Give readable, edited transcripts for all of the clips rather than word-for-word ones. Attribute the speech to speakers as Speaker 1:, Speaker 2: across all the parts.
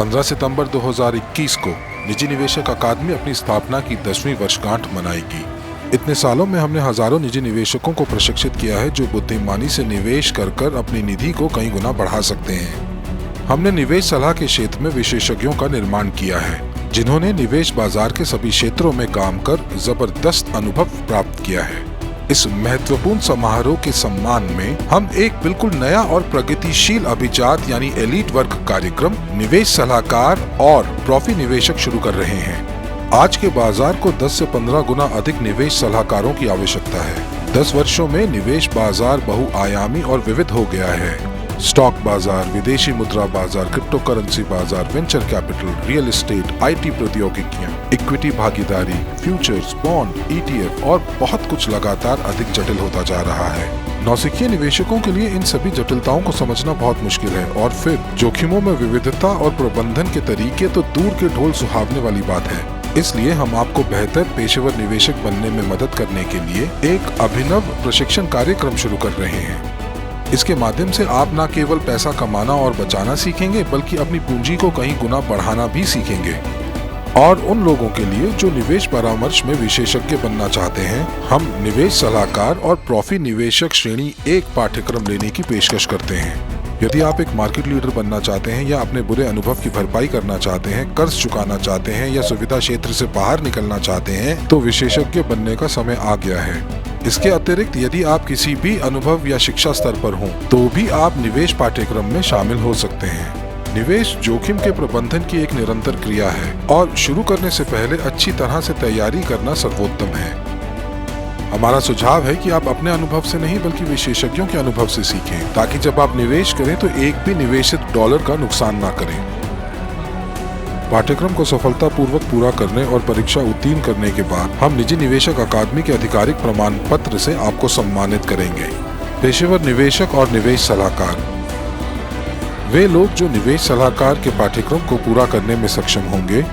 Speaker 1: 15 सितंबर 2021 को निजी निवेशक अकादमी अपनी स्थापना की 10वीं वर्षगांठ मनाएगी। इतने सालों में हमने हजारों निजी निवेशकों को प्रशिक्षित किया है जो बुद्धिमानी से निवेश कर अपनी निधि को कई गुना बढ़ा सकते हैं। हमने निवेश सलाह के क्षेत्र में विशेषज्ञों का निर्माण किया है जिन्होंने निवेश बाजार के सभी क्षेत्रों में काम कर जबरदस्त अनुभव प्राप्त किया है। इस महत्वपूर्ण समारोह के सम्मान में हम एक बिल्कुल नया और प्रगतिशील अभिजात यानी एलीट वर्ग कार्यक्रम निवेश सलाहकार और प्रॉफी निवेशक शुरू कर रहे हैं। आज के बाजार को 10 से 15 गुना अधिक निवेश सलाहकारों की आवश्यकता है। 10 वर्षों में निवेश बाजार बहुआयामी और विविध हो गया है। स्टॉक बाजार, विदेशी मुद्रा बाजार, क्रिप्टो करेंसी बाजार, venture capital, real estate, IT प्रौद्योगिकियां, इक्विटी भागीदारी, फ्यूचर्स, बॉन्ड, ETF और बहुत कुछ लगातार अधिक जटिल होता जा रहा है। नौसिखिए निवेशकों के लिए इन सभी जटिलताओं को समझना बहुत मुश्किल है और फिर जोखिमों में विविधता और प्रबंधन के तरीके तो दूर के ढोल सुहावने वाली बात है। इसलिए हम आपको बेहतर पेशेवर निवेशक बनने में मदद करने के लिए एक अभिनव प्रशिक्षण कार्यक्रम शुरू कर रहे हैं। इसके माध्यम से आप न केवल पैसा कमाना और बचाना सीखेंगे बल्कि अपनी पूंजी को कई गुना बढ़ाना भी सीखेंगे। और उन लोगों के लिए जो निवेश परामर्श में विशेषज्ञ बनना चाहते हैं, हम निवेश सलाहकार और प्रॉफी निवेशक श्रेणी 1 पाठ्यक्रम लेने की पेशकश करते हैं। यदि आप एक मार्केट लीडर बनना चाहते हैं या अपने बुरे अनुभव की भरपाई करना चाहते हैं, कर्ज चुकाना चाहते हैं या सुविधा क्षेत्र से बाहर निकलना चाहते हैं, तो विशेषज्ञ बनने का समय आ गया है। इसके अतिरिक्त यदि आप किसी भी अनुभव या शिक्षा स्तर पर हों, तो भी आप निवेश पाठ्यक्रम में शामिल हो सकते हैं। निवेश जोखिम के प्रबंधन की एक निरंतर क्रिया है और शुरू करने से पहले अच्छी तरह से तैयारी करना सर्वोत्तम है। हमारा सुझाव है कि आप अपने अनुभव से नहीं बल्कि विशेषज्ञों के अनुभव से सीखें, ताकि जब आप निवेश करें तो एक भी निवेशित डॉलर का नुकसान ना करें। पाठ्यक्रम को सफलतापूर्वक पूरा करने और परीक्षा उत्तीर्ण करने के बाद हम निजी निवेशक अकादमी के आधिकारिक प्रमाण पत्र से आपको सम्मानित करेंगे। पेशेवर निवेशक और निवेश सलाहकार वे लोग जो निवेश सलाहकार के पाठ्यक्रम को पूरा करने में सक्षम होंगे,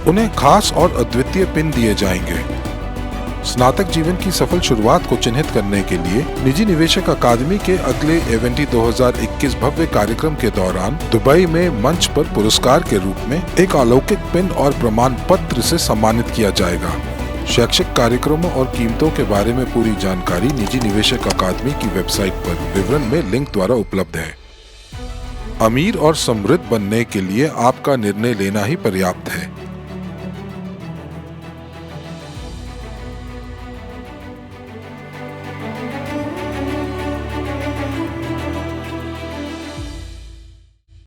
Speaker 1: उन्हें खास और अद्वितीय पिन दिए जाएंगे। स्नातक जीवन की सफल शुरुआत को चिन्हित करने के लिए निजी निवेशक अकादमी के अगले इवेंटी 2021 भव्य कार्यक्रम के दौरान दुबई में मंच पर पुरस्कार के रूप में एक अलौकिक पिन और प्रमाण पत्र से सम्मानित किया जाएगा। शैक्षिक कार्यक्रमों और कीमतों के बारे में पूरी जानकारी निजी निवेशक अकादमी की वेबसाइट पर विवरण में लिंक द्वारा उपलब्ध है। अमीर और समृद्ध बनने के लिए आपका निर्णय लेना ही पर्याप्त है।